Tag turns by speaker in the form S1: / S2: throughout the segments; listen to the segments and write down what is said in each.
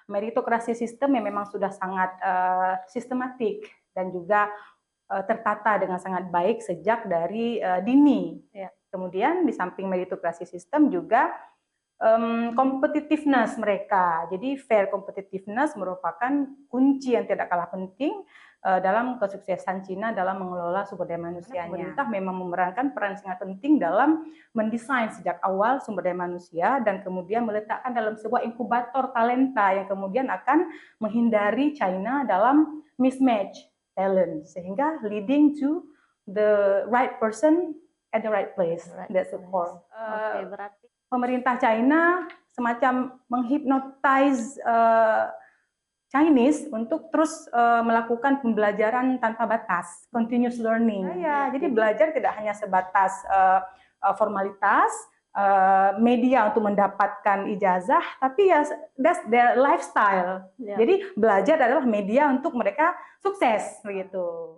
S1: meritokrasi sistem yang memang sudah sangat sistematik dan juga tertata dengan sangat baik sejak dari dini. Ya. Kemudian di samping meritokrasi sistem juga competitiveness mereka. Jadi fair competitiveness merupakan kunci yang tidak kalah penting dalam kesuksesan Cina dalam mengelola sumber daya manusianya. Pemerintah memang memerankan peran sangat penting dalam mendesain sejak awal sumber daya manusia dan kemudian meletakkan dalam sebuah inkubator talenta yang kemudian akan menghindari China dalam mismatch talent sehingga leading to the right person at the right place. That's the core.
S2: Oke, berarti
S1: pemerintah China semacam menghipnotize Chinese untuk terus melakukan pembelajaran tanpa batas, continuous learning. Jadi belajar tidak hanya sebatas formalitas, media untuk mendapatkan ijazah, tapi ya that's their lifestyle. Jadi belajar adalah media untuk mereka sukses, begitu.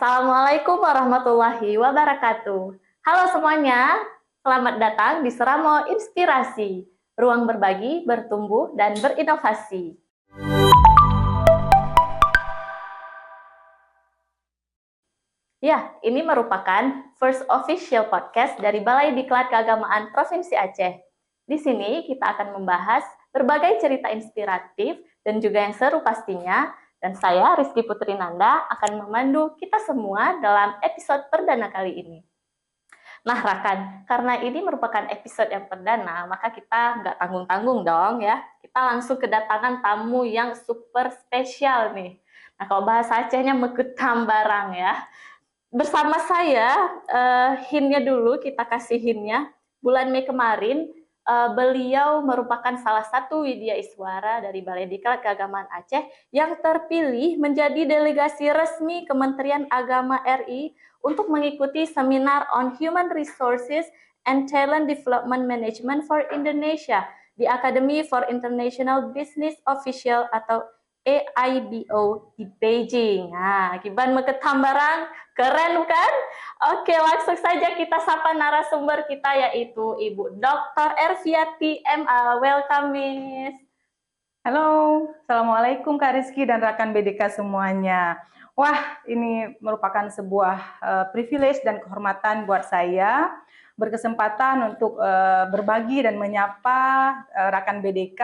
S2: Assalamualaikum warahmatullahi wabarakatuh. Halo semuanya, selamat datang di Seramo Inspirasi, ruang berbagi, bertumbuh, dan berinovasi. Ya, ini merupakan first official podcast dari Balai Diklat Keagamaan Provinsi Aceh. Di sini kita akan membahas berbagai cerita inspiratif dan juga yang seru pastinya. Dan saya, Rizky Putri Nanda, akan memandu kita semua dalam episode perdana kali ini. Nah, Rakan, karena ini merupakan episode yang perdana, maka kita nggak tanggung-tanggung dong ya. Kita langsung kedatangan tamu yang super spesial nih. Nah, kalau bahasa Acehnya mekutam barang ya. Bersama saya, hintnya dulu, kita kasih hintnya. Bulan Mei kemarin, beliau merupakan salah satu widya iswara dari Balai Diklat Keagamaan Aceh yang terpilih menjadi delegasi resmi Kementerian Agama RI untuk mengikuti seminar on Human Resources and Talent Development Management for Indonesia di Academy for International Business Official atau AIBO di Beijing. Nah, kiban meketam barang, keren bukan? Oke, langsung saja kita sapa narasumber kita yaitu Ibu Dr. Erviati MA. Welcome, Miss.
S1: Halo, Assalamualaikum Kak Rizky dan rekan BDK semuanya. Wah, ini merupakan sebuah privilege dan kehormatan buat saya berkesempatan untuk berbagi dan menyapa rekan BDK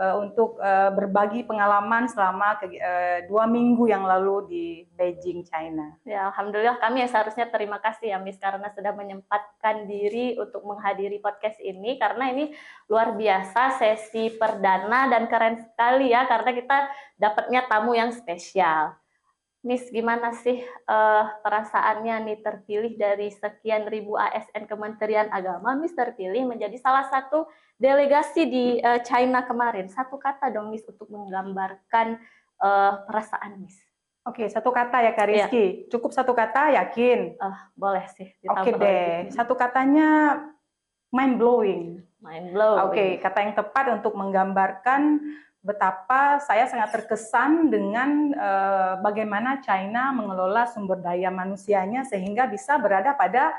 S1: untuk berbagi pengalaman selama 2 minggu yang lalu di Beijing, China.
S2: Ya, alhamdulillah kami seharusnya terima kasih ya Miss karena sudah menyempatkan diri untuk menghadiri podcast ini karena ini luar biasa sesi perdana dan keren sekali ya karena kita dapatnya tamu yang spesial. Miss, gimana sih perasaannya nih terpilih dari sekian ribu ASN Kementerian Agama, Miss terpilih menjadi salah satu delegasi di China kemarin. Satu kata dong, Miss, untuk menggambarkan perasaan Miss.
S1: Oke, satu kata ya Kak Rizky. Ya. Cukup satu kata, yakin?
S2: Boleh sih.
S1: Oke deh, satu katanya mind blowing.
S2: Mind blowing.
S1: Oke, kata yang tepat untuk menggambarkan betapa saya sangat terkesan dengan bagaimana China mengelola sumber daya manusianya sehingga bisa berada pada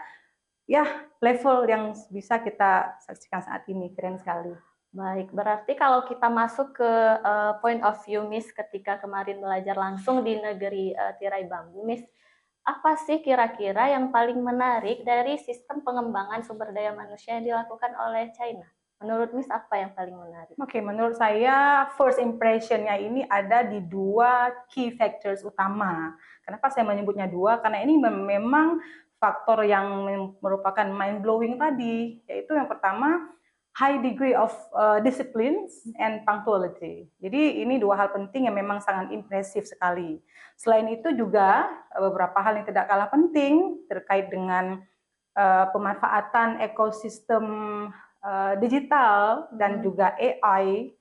S1: ya level yang bisa kita saksikan saat ini. Keren sekali.
S2: Baik, berarti kalau kita masuk ke point of view Miss ketika kemarin belajar langsung di negeri tirai bambu, Miss, apa sih kira-kira yang paling menarik dari sistem pengembangan sumber daya manusia yang dilakukan oleh China? Menurut Miss, apa yang paling menarik?
S1: Oke, menurut saya first impression-nya ini ada di 2 key factors utama. Kenapa saya menyebutnya 2? Karena ini memang faktor yang merupakan mind blowing tadi, yaitu yang pertama high degree of discipline and punctuality. Jadi ini 2 hal penting yang memang sangat impresif sekali. Selain itu juga beberapa hal yang tidak kalah penting terkait dengan pemanfaatan ekosistem digital dan juga AI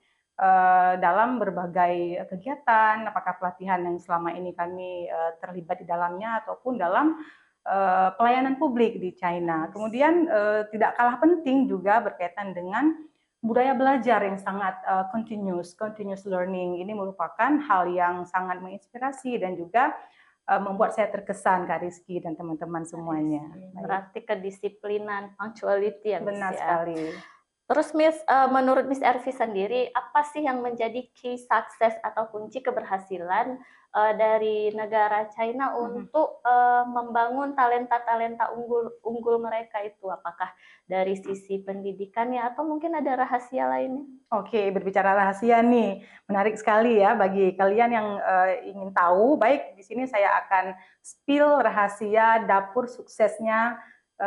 S1: dalam berbagai kegiatan, apakah pelatihan yang selama ini kami terlibat di dalamnya ataupun dalam pelayanan publik di China. Kemudian tidak kalah penting juga berkaitan dengan budaya belajar yang sangat continuous learning. Ini merupakan hal yang sangat menginspirasi dan juga membuat saya terkesan, Kak Rizky dan teman-teman semuanya.
S2: Berarti kedisiplinan, punctuality ya, Miss,
S1: Benar
S2: ya.
S1: sekali.
S2: Terus Miss, menurut Miss Ervi sendiri, apa sih yang menjadi key success atau kunci keberhasilan dari negara China untuk membangun talenta-talenta unggul mereka itu? Apakah dari sisi pendidikannya atau mungkin ada rahasia lainnya?
S1: Oke, berbicara rahasia nih, menarik sekali ya bagi kalian yang ingin tahu. Baik, di sini saya akan spill rahasia dapur suksesnya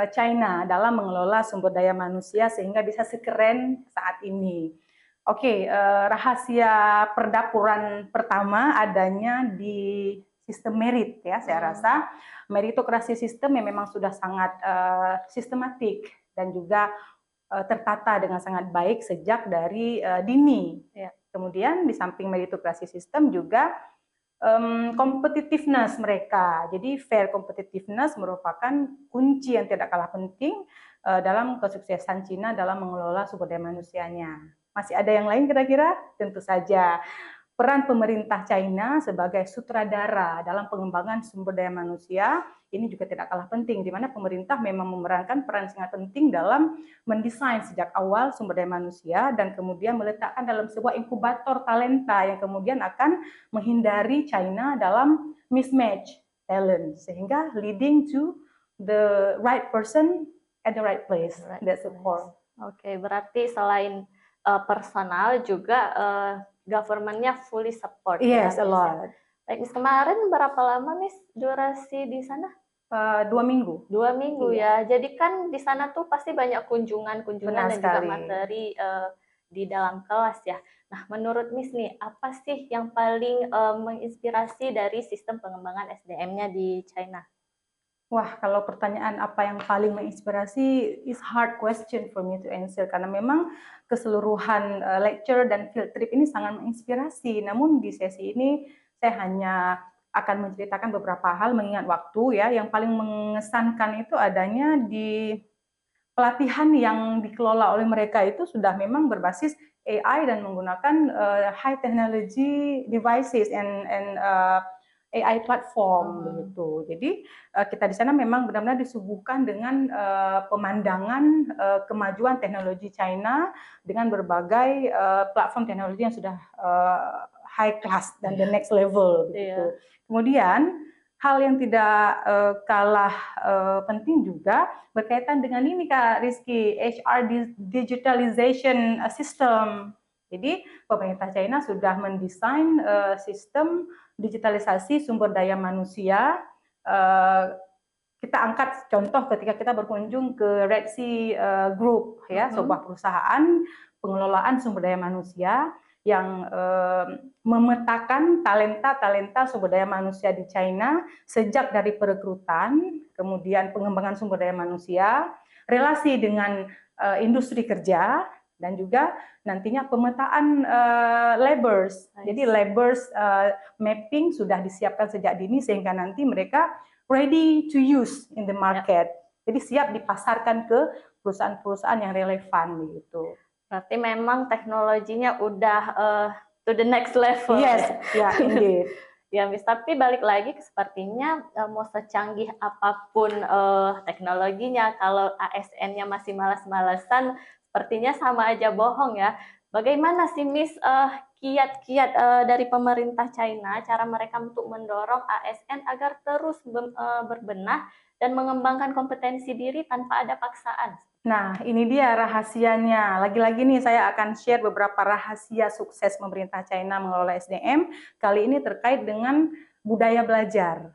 S1: China dalam mengelola sumber daya manusia sehingga bisa sekeren saat ini. Oke, rahasia perdapuran pertama adanya di sistem merit ya. Saya rasa meritokrasi sistem yang memang sudah sangat sistematik dan juga tertata dengan sangat baik sejak dari dini. Ya. Kemudian di samping meritokrasi sistem juga competitiveness mereka. Jadi fair competitiveness merupakan kunci yang tidak kalah penting dalam kesuksesan Cina dalam mengelola sumber daya manusianya. Masih ada yang lain kira-kira? Tentu saja. Peran pemerintah China sebagai sutradara dalam pengembangan sumber daya manusia ini juga tidak kalah penting, di mana pemerintah memang memerankan peran sangat penting dalam mendesain sejak awal sumber daya manusia dan kemudian meletakkan dalam sebuah inkubator talenta yang kemudian akan menghindari China dalam mismatch talent, sehingga leading to the right person at the right place. That's the core.
S2: Oke, berarti selain personal juga government-nya fully support.
S1: Yes,
S2: ya,
S1: a lot.
S2: Like kemarin berapa lama Miss durasi di sana?
S1: 2 minggu.
S2: 2 minggu ya. Jadi kan di sana tuh pasti banyak kunjungan dan juga materi di dalam kelas ya. Nah, menurut Miss nih, apa sih yang paling menginspirasi dari sistem pengembangan SDM-nya di China?
S1: Wah, kalau pertanyaan apa yang paling menginspirasi is hard question for me to answer karena memang keseluruhan lecture dan field trip ini sangat menginspirasi. Namun di sesi ini saya hanya akan menceritakan beberapa hal mengingat waktu ya. Yang paling mengesankan itu adanya di pelatihan yang dikelola oleh mereka itu sudah memang berbasis AI dan menggunakan high technology devices and AI platform begitu. Jadi kita di sana memang benar-benar disuguhkan dengan pemandangan kemajuan teknologi China dengan berbagai platform teknologi yang sudah high class dan the next level begitu. Kemudian hal yang tidak kalah penting juga berkaitan dengan ini Kak Rizky, HR digitalization system. Jadi pemerintah China sudah mendesain sistem digitalisasi sumber daya manusia. Kita angkat contoh ketika kita berkunjung ke Red Sea Group ya, sebuah perusahaan pengelolaan sumber daya manusia yang memetakan talenta-talenta sumber daya manusia di China sejak dari perekrutan, kemudian pengembangan sumber daya manusia, relasi dengan industri kerja, dan juga nantinya pemetaan laborers. Jadi laborers mapping sudah disiapkan sejak dini sehingga nanti mereka ready to use in the market. Jadi siap dipasarkan ke perusahaan-perusahaan yang relevan gitu.
S2: Berarti memang teknologinya udah to the next level.
S1: Yes, ya, indeed.
S2: Ya, Miss, tapi balik lagi sepertinya mau secanggih apapun teknologinya, kalau ASN-nya masih malas-malasan, sepertinya sama aja bohong ya. Bagaimana sih Miss kiat-kiat dari pemerintah China, cara mereka untuk mendorong ASN agar terus berbenah dan mengembangkan kompetensi diri tanpa ada paksaan?
S1: Nah, ini dia rahasianya. Lagi-lagi nih saya akan share beberapa rahasia sukses pemerintah China mengelola SDM. Kali ini terkait dengan budaya belajar.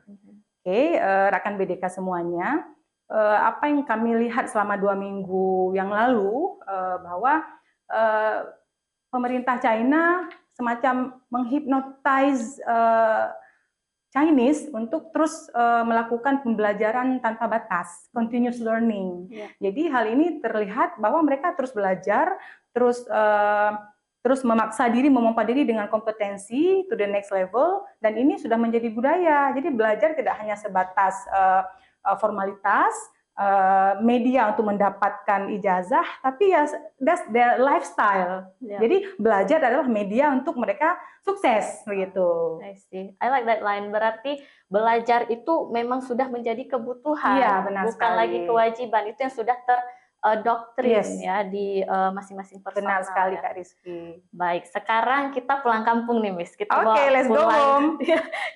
S1: Oke, rekan BDK semuanya. Apa yang kami lihat selama 2 minggu yang lalu bahwa pemerintah China semacam menghipnotize Chinese untuk terus melakukan pembelajaran tanpa batas, continuous learning. Jadi hal ini terlihat bahwa mereka terus belajar, terus memaksa diri, memompa diri dengan kompetensi to the next level, dan ini sudah menjadi budaya. Jadi belajar tidak hanya sebatas formalitas, media untuk mendapatkan ijazah, tapi ya that's their lifestyle.
S2: Yeah.
S1: Jadi belajar adalah media untuk mereka sukses begitu.
S2: I see. I like that line. Berarti belajar itu memang sudah menjadi kebutuhan,
S1: Iya, benar
S2: bukan
S1: sekali.
S2: lagi kewajiban. Itu yang sudah terdoktrin ya di masing-masing personal.
S1: Benar sekali
S2: ya.
S1: Kak Rizky.
S2: Baik, sekarang kita pulang kampung nih, Miss. Kita
S1: Oke, let's go home.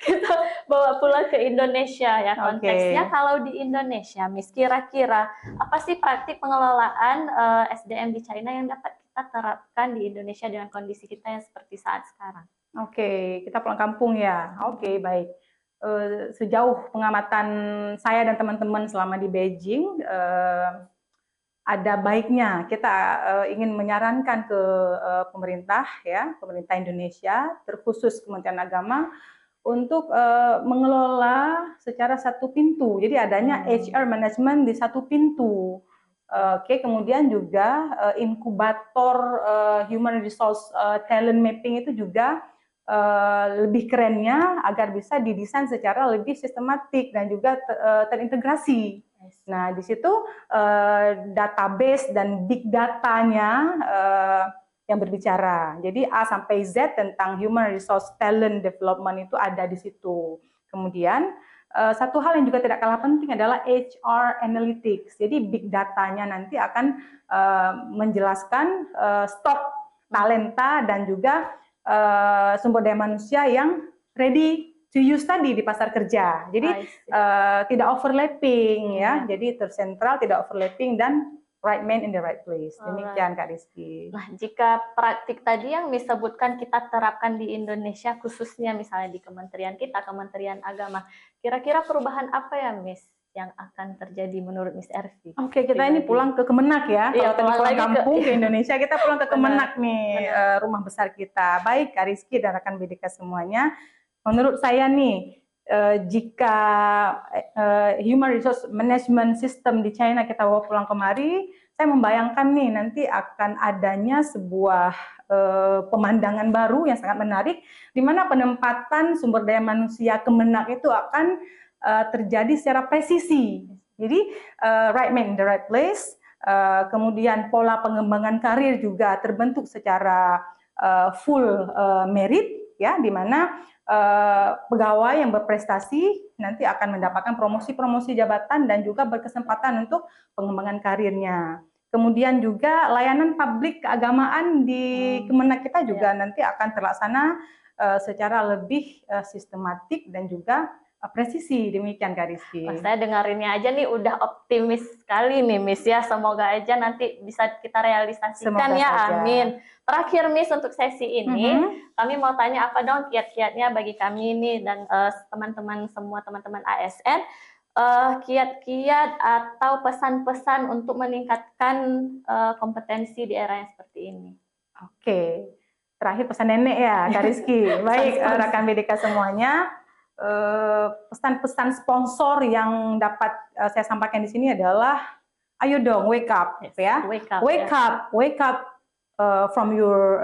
S2: Kita bawa pulang ke Indonesia ya. Konteksnya kalau di Indonesia, Miss, kira-kira apa sih praktik pengelolaan SDM di China yang dapat kita terapkan di Indonesia dengan kondisi kita yang seperti saat sekarang?
S1: Oke, kita pulang kampung ya. Oke, baik. Sejauh pengamatan saya dan teman-teman selama di Beijing, ada baiknya kita ingin menyarankan ke pemerintah Indonesia, terkhusus Kementerian Agama, untuk mengelola secara satu pintu. Jadi adanya HR management di satu pintu. Kemudian juga inkubator human resource talent mapping itu juga lebih kerennya agar bisa didesain secara lebih sistematik dan juga terintegrasi. Nah, di situ database dan big datanya yang berbicara. Jadi A sampai Z tentang human resource talent development itu ada di situ. Kemudian satu hal yang juga tidak kalah penting adalah HR analytics. Jadi big datanya nanti akan menjelaskan stok talenta dan juga sumber daya manusia yang ready to use tadi di pasar kerja. Jadi tidak overlapping ya. Jadi tersentral, tidak overlapping dan right man in the right place. Demikian Kak Rizky.
S2: Nah, jika praktik tadi yang disebutkan kita terapkan di Indonesia, khususnya misalnya di kementerian kita, Kementerian Agama, kira-kira perubahan apa ya, Miss, yang akan terjadi menurut Miss Ervi?
S1: Oke, kita ini pulang ke Kemenak ya.
S2: Iya,
S1: kalau tadi pulang kampung ke Indonesia, kita pulang ke Kemenak nih, rumah besar kita. Baik, Kak Rizky dan rekan BDK semuanya. Menurut saya nih, jika human resource management system di China kita bawa pulang kemari, saya membayangkan nih nanti akan adanya sebuah pemandangan baru yang sangat menarik, di mana penempatan sumber daya manusia Kemenak itu akan terjadi secara presisi. Jadi right man in the right place, kemudian pola pengembangan karir juga terbentuk secara full merit, ya, di mana pegawai yang berprestasi nanti akan mendapatkan promosi-promosi jabatan dan juga berkesempatan untuk pengembangan karirnya. Kemudian juga layanan publik keagamaan di Kemenak kita juga nanti akan terlaksana secara lebih sistematik dan juga presisi. Demikian Kak Rizky.
S2: Saya dengarinnya aja nih udah optimis sekali nih Miss ya. Semoga aja nanti bisa kita realisasikan ya. Amin. Terakhir Miss untuk sesi ini, kami mau tanya apa dong kiat-kiatnya bagi kami ini dan teman-teman semua teman-teman ASN, kiat-kiat atau pesan-pesan untuk meningkatkan kompetensi di era yang seperti ini.
S1: Oke. Terakhir pesan nenek ya Kak Rizky. Baik rekan BDK semuanya. Pesan-pesan sponsor yang dapat saya sampaikan di sini adalah ayo dong wake up ya, wake up from your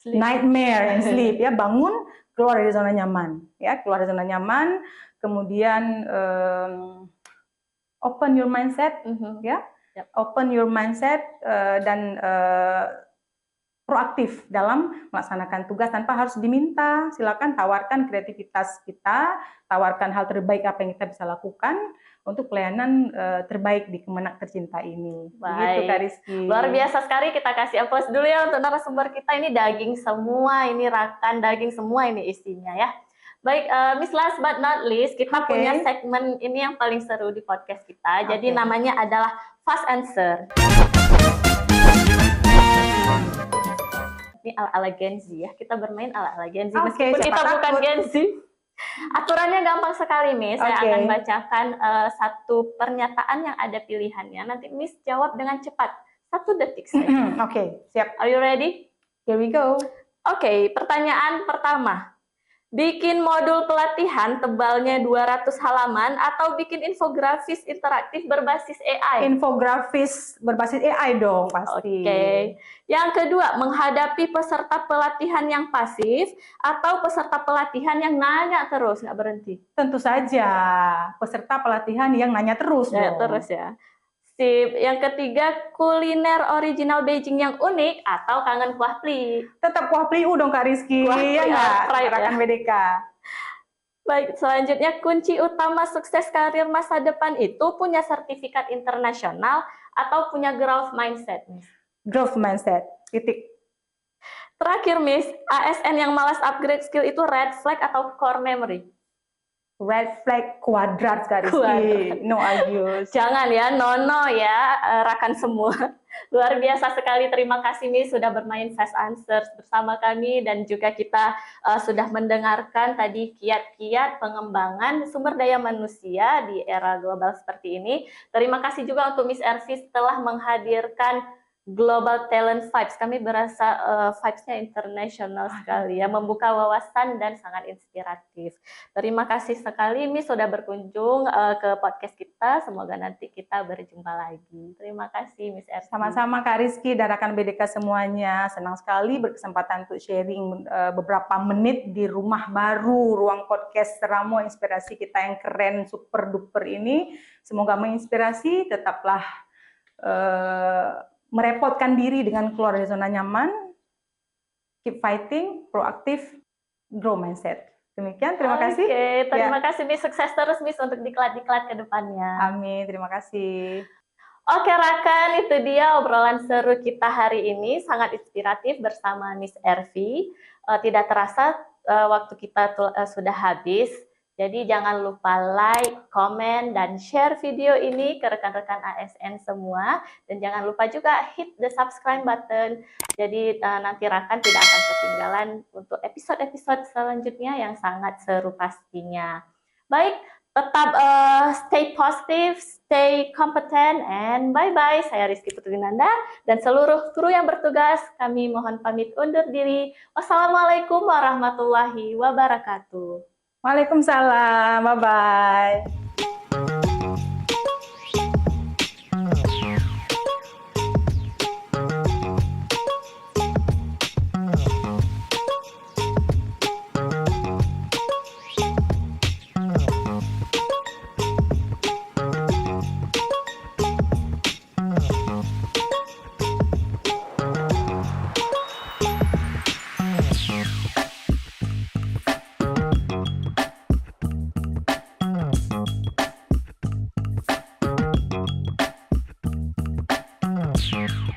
S1: nightmare and sleep ya, bangun, keluar dari zona nyaman ya, keluar dari zona nyaman, kemudian open your mindset ya, open your mindset dan proaktif dalam melaksanakan tugas tanpa harus diminta. Silakan tawarkan kreativitas kita, tawarkan hal terbaik apa yang kita bisa lakukan untuk pelayanan terbaik di Kemenak tercinta ini. Begitu Kak Rizky.
S2: Luar biasa sekali, kita kasih applause dulu ya untuk narasumber kita. Ini daging semua, ini rakan daging semua ini isinya ya. Baik, Miss, last but not least, kita punya segmen ini yang paling seru di podcast kita. Jadi namanya adalah Fast Answer. Ini ala-ala Gen Z ya, kita bermain ala-ala Gen Z meskipun kita bukan Gen Z. Aturannya gampang sekali, Miss. Saya akan bacakan satu pernyataan yang ada pilihannya. Nanti Miss jawab dengan cepat, 1 detik saja.
S1: Oke, siap.
S2: Are you ready?
S1: Here we go.
S2: Oke, pertanyaan pertama. Bikin modul pelatihan tebalnya 200 halaman atau bikin infografis interaktif berbasis AI?
S1: Infografis berbasis AI dong pasti.
S2: Oke. Yang kedua, menghadapi peserta pelatihan yang pasif atau peserta pelatihan yang nanya terus, nggak berhenti?
S1: Tentu saja peserta pelatihan yang nanya terus
S2: Nanya
S1: dong.
S2: terus ya. Sip. Yang ketiga, kuliner original Beijing yang unik atau kangen kuah pli?
S1: Tetap kuah priu dong Kak Rizky,
S2: Kuah
S1: ya
S2: pli
S1: nggak?
S2: pride ya.
S1: Rekan BDK.
S2: Baik, selanjutnya kunci utama sukses karir masa depan itu punya sertifikat internasional atau punya growth mindset, Miss?
S1: Growth mindset, titik.
S2: Terakhir, Miss, ASN yang malas upgrade skill itu red flag atau core memory?
S1: Red flag kuadrat Kak Rizky,
S2: Kuadrat.
S1: no argues.
S2: Jangan ya, no ya, rakan semua. Luar biasa sekali, terima kasih Miss sudah bermain Fast Answers bersama kami dan juga kita sudah mendengarkan tadi kiat-kiat pengembangan sumber daya manusia di era global seperti ini. Terima kasih juga untuk Miss Ervis telah menghadirkan Global Talent Vibes. Kami berasa vibes-nya internasional sekali ya, membuka wawasan dan sangat inspiratif. Terima kasih sekali Miss sudah berkunjung ke podcast kita. Semoga nanti kita berjumpa lagi. Terima kasih Miss Ervi.
S1: Sama-sama Kak Rizky dan rekan BDK semuanya. Senang sekali berkesempatan untuk sharing beberapa menit di rumah baru, ruang podcast Ramo Inspirasi kita yang keren, super duper ini. Semoga menginspirasi, tetaplah merepotkan diri dengan keluar dari zona nyaman, keep fighting, proaktif, grow mindset. Demikian, terima kasih.
S2: Oke, terima kasih Miss. Sukses terus Miss untuk diklat-diklat ke depannya.
S1: Amin, terima kasih.
S2: Oke rekan, itu dia obrolan seru kita hari ini, sangat inspiratif bersama Miss Ervi. Tidak terasa waktu kita sudah habis. Jadi jangan lupa like, komen, dan share video ini ke rekan-rekan ASN semua. Dan jangan lupa juga hit the subscribe button. Jadi nanti rekan tidak akan ketinggalan untuk episode-episode selanjutnya yang sangat seru pastinya. Baik, tetap stay positive, stay competent, and bye-bye. Saya Rizky Putrinanda dan seluruh kru yang bertugas, kami mohon pamit undur diri. Wassalamualaikum warahmatullahi wabarakatuh.
S1: Waalaikumsalam, bye-bye.